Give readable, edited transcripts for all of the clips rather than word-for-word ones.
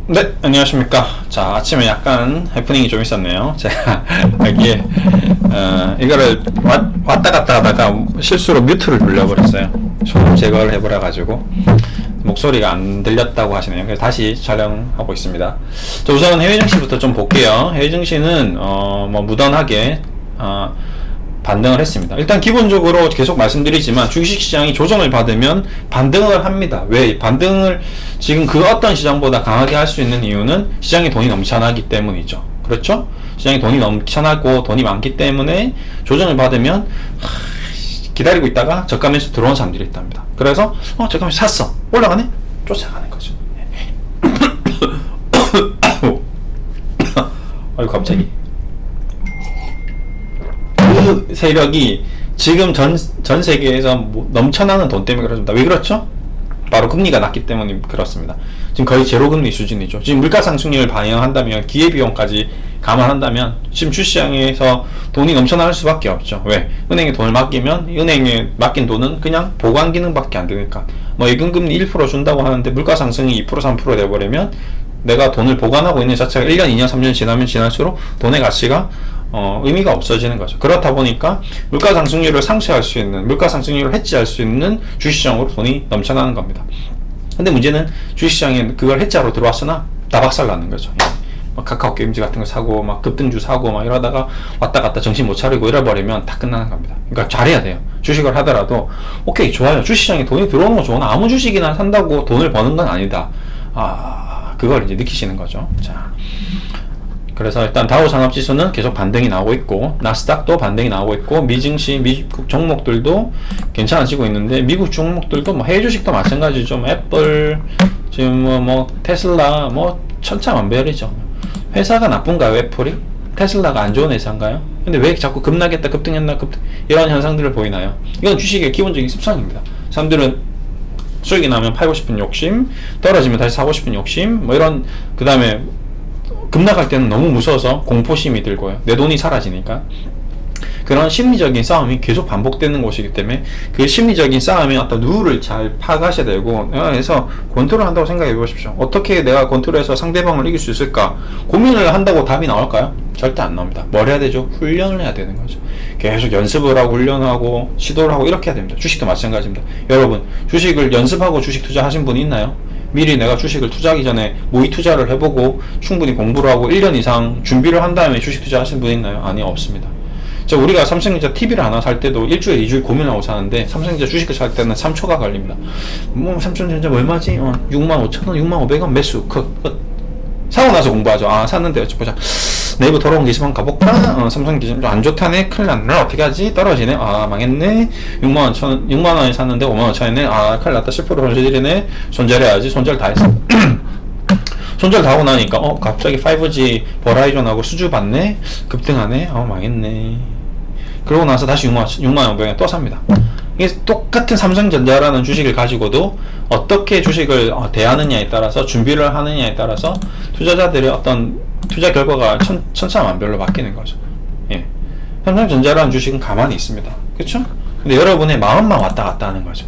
네, 안녕하십니까. 자, 아침에 약간 해프닝이 좀 있었네요. 제가 여기에 이거를 왔다 갔다 하다가 실수로 뮤트를 눌려버렸어요. 소음 제거를 해버려 가지고 목소리가 안 들렸다고 하시네요. 그래서 다시 촬영하고 있습니다. 자, 우선 해외 증시부터 좀 볼게요. 해외 증시는 무던하게 반등을 했습니다. 일단 기본적으로 계속 말씀드리지만 주식시장이 조정을 받으면 반등을 합니다. 왜? 반등을 지금 그 어떤 시장보다 강하게 할 수 있는 이유는 시장에 돈이 넘쳐나기 때문이죠. 그렇죠? 시장에 돈이 넘쳐나고 돈이 많기 때문에 조정을 받으면 기다리고 있다가 저가 매수 들어온 사람들이 있답니다. 그래서 저가 매수 샀어. 올라가네? 쫓아가는 거죠. 아유 갑자기 그 세력이 지금 전 세계에서 넘쳐나는 돈 때문에 그렇습니다. 왜 그렇죠? 바로 금리가 낮기 때문에 그렇습니다. 지금 거의 제로금리 수준이죠. 지금 물가 상승률을 반영한다면 기회비용까지 감안한다면 지금 주시장에서 돈이 넘쳐나갈 수밖에 없죠. 왜? 은행에 돈을 맡기면 은행에 맡긴 돈은 그냥 보관 기능밖에 안 되니까 예금금리 1% 준다고 하는데 물가 상승이 2% 3% 돼버리면 내가 돈을 보관하고 있는 자체가 1년 2년 3년 지나면 지날수록 돈의 가치가 의미가 없어지는 거죠. 그렇다 보니까 물가 상승률을 상쇄할 수 있는, 물가 상승률을 해지할 수 있는 주식시장으로 돈이 넘쳐나는 겁니다. 근데 문제는 주식시장에 그걸 해지하러 들어왔으나 다 박살나는 거죠. 카카오 게임즈 같은 거 사고 급등주 사고 이러다가 왔다 갔다 정신 못 차리고 이래버리면 다 끝나는 겁니다. 그러니까 잘해야 돼요. 주식을 하더라도 오케이 좋아요. 주식시장에 돈이 들어오는 건 좋으나 아무 주식이나 산다고 돈을 버는 건 아니다. 그걸 이제 느끼시는 거죠. 자, 그래서 일단 다우산업지수는 계속 반등이 나오고 있고 나스닥도 반등이 나오고 있고 미증시 미국 종목들도 괜찮아지고 있는데 미국 종목들도 해외 주식도 마찬가지죠. 애플 지금 테슬라 천차만별이죠. 회사가 나쁜가요? 애플이? 테슬라가 안 좋은 회사인가요? 근데 왜 자꾸 급락했다 급등했나 이런 현상들을 보이나요? 이건 주식의 기본적인 습성입니다. 사람들은 수익이 나면 팔고 싶은 욕심, 떨어지면 다시 사고 싶은 욕심, 이런, 그 다음에 급락할 때는 너무 무서워서 공포심이 들고요. 내 돈이 사라지니까. 그런 심리적인 싸움이 계속 반복되는 것이기 때문에 그 심리적인 싸움의 어떤 룰을 잘 파악하셔야 되고, 그래서 컨트롤 한다고 생각해 보십시오. 어떻게 내가 컨트롤해서 상대방을 이길 수 있을까? 고민을 한다고 답이 나올까요? 절대 안 나옵니다. 뭘 해야 되죠? 훈련을 해야 되는 거죠. 계속 연습을 하고 훈련하고 시도를 하고 이렇게 해야 됩니다. 주식도 마찬가지입니다. 여러분, 주식을 연습하고 주식 투자하신 분 있나요? 미리 내가 주식을 투자하기 전에 모의 투자를 해보고 충분히 공부를 하고 1년 이상 준비를 한 다음에 주식 투자하신 분 있나요? 아니요, 없습니다. 우리가 삼성전자 TV를 하나 살 때도 일주일, 2주일 고민하고 사는데 삼성전자 주식을 살 때는 3초가 걸립니다. 삼성전자 얼마지? 65,000원, 65,500원 매수. 사고 나서 공부하죠. 샀는데 보자. 네이버 돌아온 게시판 가볼까? 삼성 기준 좀 안 좋다네. 큰일 났네. 어떻게 하지? 떨어지네. 망했네. 6만원에 샀는데 55,000원이네. 큰일 났다. 10% 손실이네. 손절해야지. 손절 다 했어. 손절 다 하고 나니까 갑자기 5G 버라이전하고 수주 받네. 급등하네. 망했네. 그러고 나서 다시 6만500원에 또 삽니다. 이게 똑같은 삼성전자라는 주식을 가지고도 어떻게 주식을 대하느냐에 따라서 준비를 하느냐에 따라서 투자자들의 어떤 투자 결과가 천차만별로 바뀌는 거죠. 예. 삼성전자라는 주식은 가만히 있습니다. 그렇죠? 근데 여러분의 마음만 왔다 갔다 하는 거죠.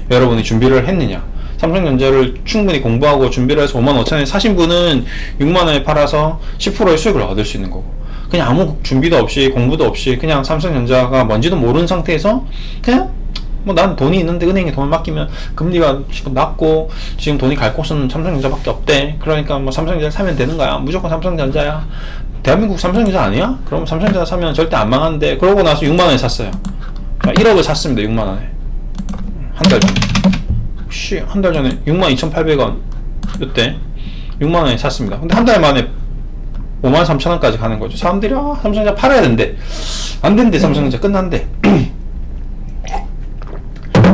여러분이 준비를 했느냐. 삼성전자를 충분히 공부하고 준비를 해서 55,000원에 사신 분은 6만원에 팔아서 10%의 수익을 얻을 수 있는 거고, 그냥 아무 준비도 없이 공부도 없이 그냥 삼성전자가 뭔지도 모르는 상태에서 그냥 난 돈이 있는데 은행에 돈을 맡기면 금리가 지금 낮고 지금 돈이 갈 곳은 삼성전자밖에 없대. 그러니까 삼성전자 사면 되는 거야. 무조건 삼성전자야. 대한민국 삼성전자 아니야? 그럼 삼성전자 사면 절대 안 망한대. 그러고 나서 6만원에 샀어요. 1억을 샀습니다. 6만원에. 한 달 전에. 한 달 전에 62,800원 이때 6만원에 샀습니다. 근데 한 달 만에 53,000원까지 가는 거죠. 사람들이 삼성전자 팔아야 된대. 안 된대. 삼성전자 끝난대.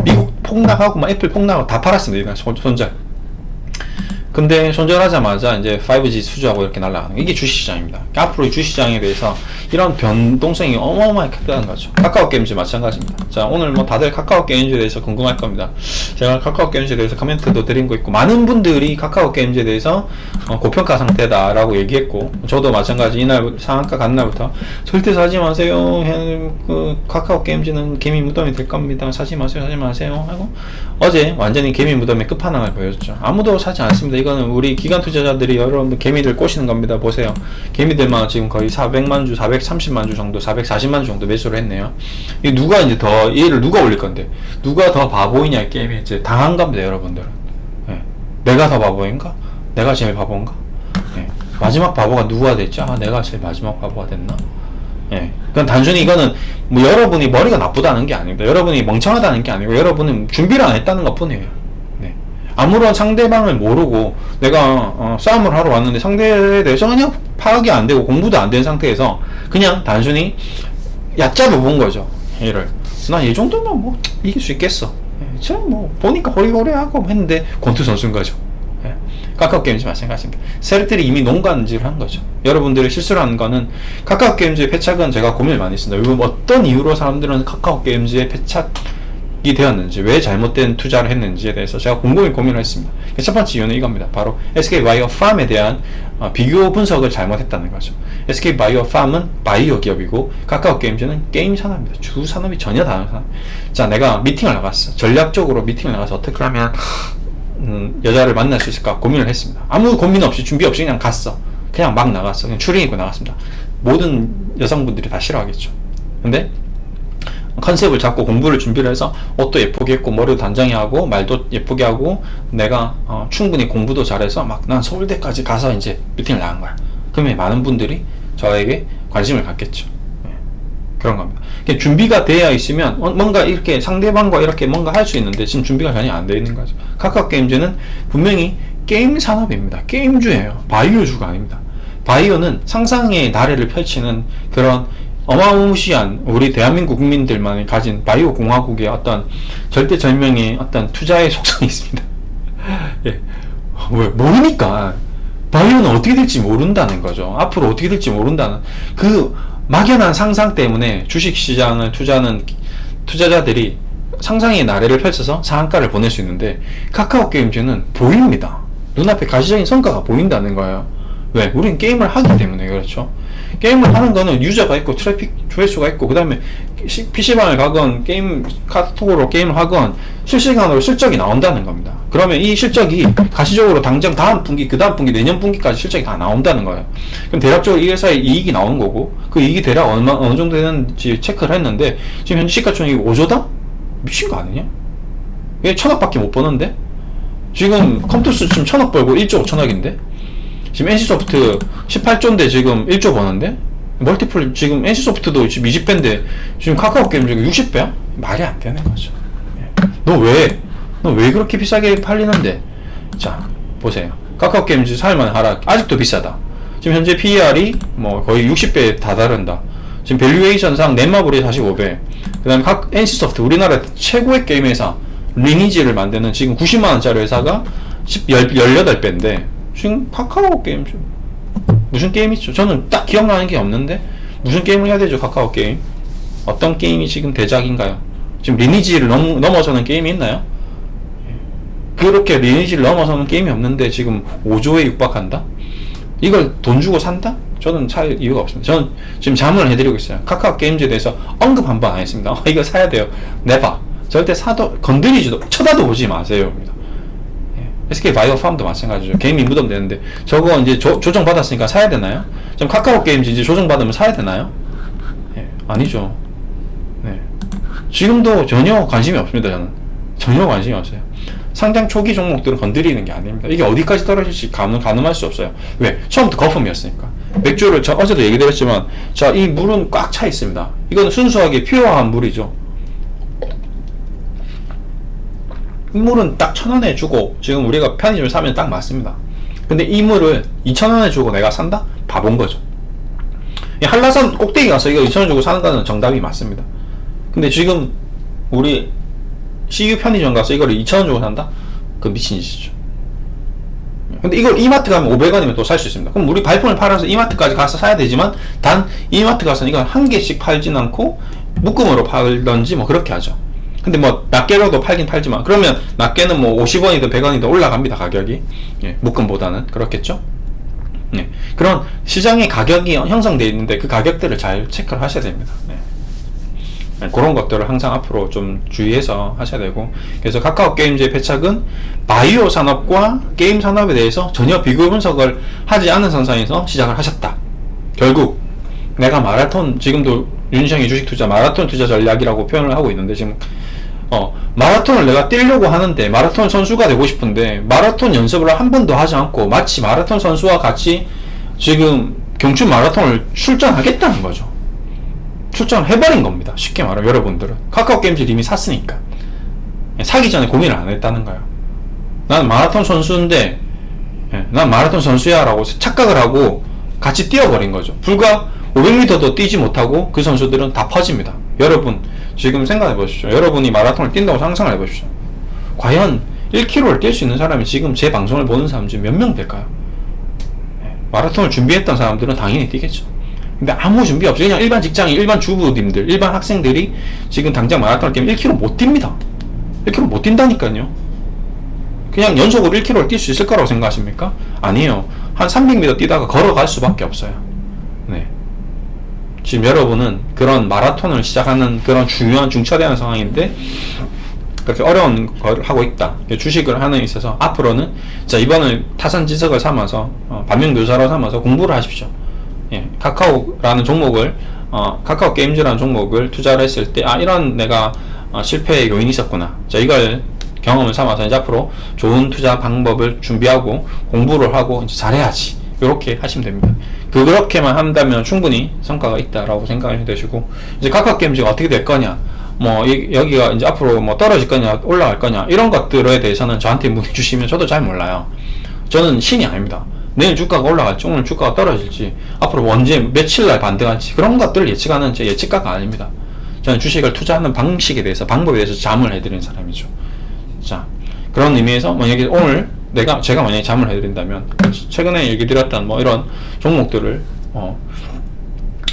미국 폭락하고 애플 폭락하고 다 팔았습니다. 손절. 근데 손절하자마자 이제 5G 수주하고 이렇게 날아가는 이게 주식시장입니다. 앞으로 주식시장에 대해서 이런 변동성이 어마어마하게 크다는 거죠. 카카오 게임즈 마찬가지입니다. 자, 오늘 다들 카카오 게임즈에 대해서 궁금할 겁니다. 제가 카카오 게임즈에 대해서 코멘트도 드린 거 있고, 많은 분들이 카카오 게임즈에 대해서 고평가 상태다라고 얘기했고, 저도 마찬가지 이날 상한가 간 날부터 절대 사지 마세요. 카카오 게임즈는 개미 무덤이 될 겁니다. 사지 마세요, 사지 마세요 하고 어제 완전히 개미 무덤의 끝판왕을 보여줬죠. 아무도 사지 않습니다. 이거는 우리 기관 투자자들이 여러분들 개미들 꼬시는 겁니다. 보세요. 개미들만 지금 거의 400만 주, 430만 주 정도, 440만 주 정도 매수를 했네요. 이 누가 이제 더, 얘를 누가 올릴 건데, 누가 더 바보이냐, 게임에 이제 당한 겁니다, 여러분들은. 예. 내가 더 바보인가? 내가 제일 바보인가? 예. 마지막 바보가 누가 됐지? 아, 내가 제일 마지막 바보가 됐나? 예. 그건 단순히 이거는 뭐 여러분이 머리가 나쁘다는 게 아닙니다. 여러분이 멍청하다는 게 아니고 여러분은 준비를 안 했다는 것 뿐이에요. 네. 아무런 상대방을 모르고 내가 싸움을 하러 왔는데 상대에 대해서 그냥 파악이 안 되고 공부도 안 된 상태에서 그냥 단순히 얕잡아 본 거죠. 얘를. 난 이 정도면 뭐 이길 수 있겠어. 예. 저는 뭐 보니까 호리호리하고 했는데 권투 선수인 거죠. 예. 카카오게임즈 마찬가지입니다. 세력들이 이미 농간질을 한 거죠. 여러분들이 실수를 하는 거는 카카오게임즈의 패착은 제가 고민을 많이 했습니다. 요즘 어떤 이유로 사람들은 카카오게임즈에 패착이 되었는지, 왜 잘못된 투자를 했는지에 대해서 제가 곰곰이 고민을 했습니다. 첫 번째 이유는 이겁니다. 바로 SK바이오팜에 대한 비교 분석을 잘못했다는 거죠. SK바이오팜은 바이오 기업이고 카카오게임즈는 게임 산업입니다. 주 산업이 전혀 다른 산업. 자, 내가 미팅을 나갔어. 전략적으로 미팅을 나가서 어떻게 하면 여자를 만날 수 있을까 고민을 했습니다. 아무 고민 없이 준비 없이 그냥 갔어. 그냥 막 나갔어. 그냥 추링 입고 나갔습니다. 모든 여성분들이 다 싫어하겠죠. 근데 컨셉을 잡고 공부를 준비를 해서 옷도 예쁘게 입고 머리도 단정히 하고 말도 예쁘게 하고 내가 충분히 공부도 잘해서 막 난 서울대까지 가서 이제 미팅을 나간 거야. 그러면 많은 분들이 저에게 관심을 갖겠죠. 그런 겁니다. 준비가 되어 있으면 뭔가 이렇게 상대방과 이렇게 뭔가 할 수 있는데 지금 준비가 전혀 안 되어 있는 거죠. 카카오게임즈는 분명히 게임 산업입니다. 게임주예요. 바이오주가 아닙니다. 바이오는 상상의 나래를 펼치는 그런 어마무시한 우리 대한민국 국민들만이 가진 바이오 공화국의 어떤 절대절명의 어떤 투자의 속성이 있습니다. 예. 왜 모르니까 바이오는 어떻게 될지 모른다는 거죠. 앞으로 어떻게 될지 모른다는 그 막연한 상상 때문에 주식시장을 투자하는 투자자들이 상상의 나래를 펼쳐서 상한가를 보낼 수 있는데 카카오게임즈는 보입니다. 눈앞에 가시적인 성과가 보인다는 거예요. 왜? 우린 게임을 하기 때문에 그렇죠. 게임을 하는 거는 유저가 있고 트래픽 조회수가 있고 그 다음에 PC방을 가건 게임 카톡으로 게임을 하건 실시간으로 실적이 나온다는 겁니다. 그러면 이 실적이 가시적으로 당장 다음 분기, 그 다음 분기, 내년 분기까지 실적이 다 나온다는 거예요. 그럼 대략적으로 이 회사의 이익이 나오는 거고 그 이익이 대략 어느 정도 되는지 체크를 했는데 지금 현재 시가총액이 5조다? 미친 거 아니냐? 왜 1,000억밖에 못 버는데? 지금 컴투스 지금 1,000억 벌고 1조 5천억인데? 지금 NC소프트 18조인데 지금 1조 버는데? 멀티플 지금 NC소프트도 지금 20배인데 지금 카카오게임 지금 60배야? 말이 안 되는 거죠. 너 왜 그렇게 비싸게 팔리는데? 자, 보세요. 카카오게임즈 살만 하라. 아직도 비싸다. 지금 현재 PER이 뭐 거의 60배에 다다른다. 지금 밸류에이션상 넷마블이 45배. 그 다음에 NC소프트 우리나라 최고의 게임 회사 리니지를 만드는 지금 90만원짜리 회사가 18배인데 지금 카카오게임 무슨 게임 있죠? 저는 딱 기억나는 게 없는데 무슨 게임을 해야 되죠? 카카오게임 어떤 게임이 지금 대작인가요? 지금 리니지를 넘어서는 게임이 있나요? 그렇게 리니지를 넘어서는 게임이 없는데 지금 5조에 육박한다? 이걸 돈 주고 산다? 저는 살 이유가 없습니다. 저는 지금 자문을 해드리고 있어요. 카카오게임즈에 대해서 언급 한 번 안 했습니다. 이거 사야 돼요. 네바. 절대 사도 건드리지도 쳐다도 보지 마세요. SK바이오팜도 마찬가지죠. 게임이 무덤되는데 저거 이제 조정 받았으니까 사야 되나요? 지금 카카오게임즈 이제 조정 받으면 사야 되나요? 예, 아니죠. 네. 지금도 전혀 관심이 없습니다. 저는 전혀 관심이 없어요. 상장 초기 종목들은 건드리는 게 아닙니다. 이게 어디까지 떨어질지 가늠할 수 없어요. 왜? 처음부터 거품이었으니까. 맥주를 어제도 얘기드렸지만 자, 이 물은 꽉 차 있습니다. 이건 순수하게 퓨어한 물이죠. 이 물은 딱 1,000원에 주고 지금 우리가 편의점을 사면 딱 맞습니다. 근데 이 물을 2,000원에 주고 내가 산다? 바본 거죠. 한라산 꼭대기 가서 이거 2,000원 주고 사는 거는 정답이 맞습니다. 근데 지금 우리 CU 편의점 가서 이걸 2,000원 주고 산다? 그 미친 짓이죠. 근데 이걸 이마트 가면 500원이면 또 살 수 있습니다. 그럼 우리 발품을 팔아서 이마트까지 가서 사야 되지만 단 이마트 가서는 이걸 한 개씩 팔진 않고 묶음으로 팔던지 뭐 그렇게 하죠. 근데 뭐 낱개로도 팔긴 팔지만 그러면 낱개는 뭐 50원이든 100원이든 올라갑니다. 가격이. 예, 묶음보다는 그렇겠죠. 예, 그런 시장의 가격이 형성되어 있는데 그 가격들을 잘 체크를 하셔야 됩니다. 예. 그런 것들을 항상 앞으로 좀 주의해서 하셔야 되고, 그래서 카카오 게임즈의 패착은 바이오 산업과 게임 산업에 대해서 전혀 비교 분석을 하지 않은 선상에서 시작을 하셨다. 결국 내가 마라톤, 지금도 윤시장의 주식 투자 마라톤 투자 전략이라고 표현을 하고 있는데, 지금 마라톤을 내가 뛰려고 하는데, 마라톤 선수가 되고 싶은데 마라톤 연습을 한 번도 하지 않고 마치 마라톤 선수와 같이 지금 경춘 마라톤을 출전하겠다는 거죠. 출전을 해버린 겁니다. 쉽게 말하면 여러분들은 카카오 게임즈 이미 샀으니까 사기 전에 고민을 안 했다는 거예요. 난 마라톤 선수인데, 난 마라톤 선수야 라고 착각을 하고 같이 뛰어버린 거죠. 불과 500m도 뛰지 못하고 그 선수들은 다 퍼집니다. 여러분 지금 생각해 보십시오. 여러분이 마라톤을 뛴다고 상상을 해보십시오. 과연 1km를 뛸 수 있는 사람이 지금 제 방송을 보는 사람 중에 몇 명 될까요? 마라톤을 준비했던 사람들은 당연히 뛰겠죠. 근데 아무 준비 없이 그냥 일반 직장인, 일반 주부님들, 일반 학생들이 지금 당장 마라톤을 뛰면 1km 못 뜁니다. 1km 못 뛴다니까요. 그냥 연속으로 1km를 뛸 수 있을 거라고 생각하십니까? 아니에요. 한 300m 뛰다가 걸어갈 수밖에 없어요. 네. 지금 여러분은 그런 마라톤을 시작하는 그런 중요한 중차대한 상황인데 그렇게 어려운 걸 하고 있다. 주식을 하는 데 있어서 앞으로는 자, 이번을 타산지석을 삼아서 반면교사로 삼아서 공부를 하십시오. 카카오라는 종목을 카카오 게임즈라는 종목을 투자를 했을 때 이런 내가 실패의 요인이 있었구나. 자, 이걸 경험을 삼아서 이제 앞으로 좋은 투자 방법을 준비하고 공부를 하고 이제 잘해야지. 이렇게 하시면 됩니다. 그렇게만 한다면 충분히 성과가 있다라고 생각하시면 되시고, 이제 카카오 게임즈가 어떻게 될 거냐, 여기가 이제 앞으로 떨어질 거냐, 올라갈 거냐, 이런 것들에 대해서는 저한테 문의 주시면 저도 잘 몰라요. 저는 신이 아닙니다. 내일 주가가 올라갈지, 오늘 주가가 떨어질지, 앞으로 언제, 며칠날 반등할지, 그런 것들을 예측하는 제 예측가가 아닙니다. 저는 주식을 투자하는 방식에 대해서, 방법에 대해서 잠을 해드리는 사람이죠. 자, 그런 의미에서 만약에 오늘 제가 만약에 잠을 해드린다면, 최근에 얘기 드렸던 이런 종목들을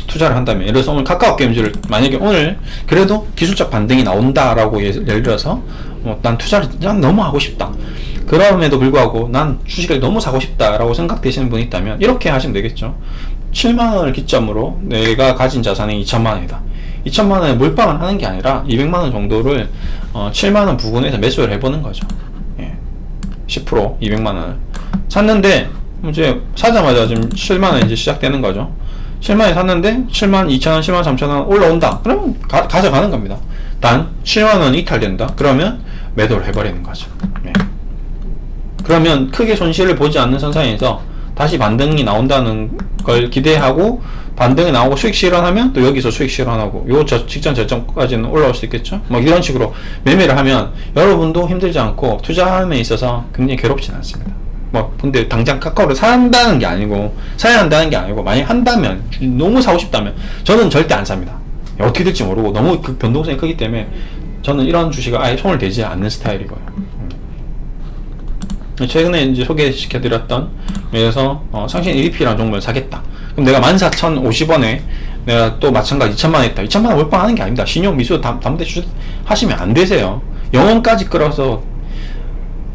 투자를 한다면, 예를 들어서 오늘 카카오 게임즈를 만약에 오늘 그래도 기술적 반등이 나온다라고 예를 들어서 난 투자를 너무 하고 싶다, 그럼에도 불구하고 난 주식을 너무 사고 싶다라고 생각되시는 분이 있다면 이렇게 하시면 되겠죠. 7만원을 기점으로 내가 가진 자산이 2천만원이다. 2천만원에 몰빵을 하는 게 아니라 200만원 정도를 7만원 부근에서 매수를 해보는 거죠. 10% 200만원을 샀는데, 이제 사자마자 지금 7만원 이제 시작되는 거죠. 7만원에 샀는데 7만 2천원, 7만 3천원 올라온다. 그러면 가져가는 겁니다. 단 7만원 이탈된다. 그러면 매도를 해버리는 거죠. 그러면 크게 손실을 보지 않는 선상에서 다시 반등이 나온다는 걸 기대하고, 반등이 나오고 수익 실현하면 또 여기서 수익 실현하고 직전 저점까지는 올라올 수 있겠죠. 이런 식으로 매매를 하면 여러분도 힘들지 않고 투자함에 있어서 굉장히 괴롭진 않습니다. 근데 당장 카카오를 사야 한다는 게 아니고 만약 한다면, 너무 사고 싶다면 저는 절대 안 삽니다. 어떻게 될지 모르고 너무 그 변동성이 크기 때문에 저는 이런 주식을 아예 손을 대지 않는 스타일이고요. 최근에 이제 소개시켜드렸던, 그래서 상신 EDP라는 종목을 사겠다. 그럼 내가 14,050원에 내가 또 마찬가지 2천만원 했다. 2천만원 몰빵하는 게 아닙니다. 신용 미수 담대출 하시면 안 되세요. 영원까지 끌어서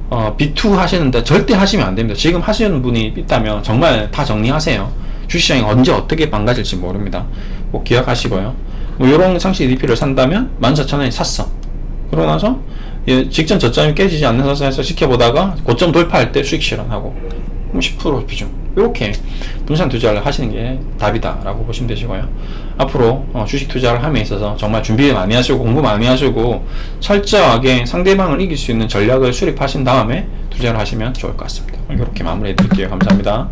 B2 하시는데 절대 하시면 안 됩니다. 지금 하시는 분이 있다면 정말 다 정리하세요. 주시장이 언제 어떻게 망가질지 모릅니다. 꼭 기억하시고요. 요런 상신 EDP를 산다면 14,000원에 샀어. 그러고 나서 직전 저점이 깨지지 않는 선상에서 지켜보다가 고점 돌파할 때 수익 실현하고 10% 비중, 이렇게 분산 투자를 하시는 게 답이다 라고 보시면 되시고요. 앞으로 주식 투자를 함에 있어서 정말 준비 많이 하시고 공부 많이 하시고 철저하게 상대방을 이길 수 있는 전략을 수립하신 다음에 투자를 하시면 좋을 것 같습니다. 이렇게 마무리해 드릴게요. 감사합니다.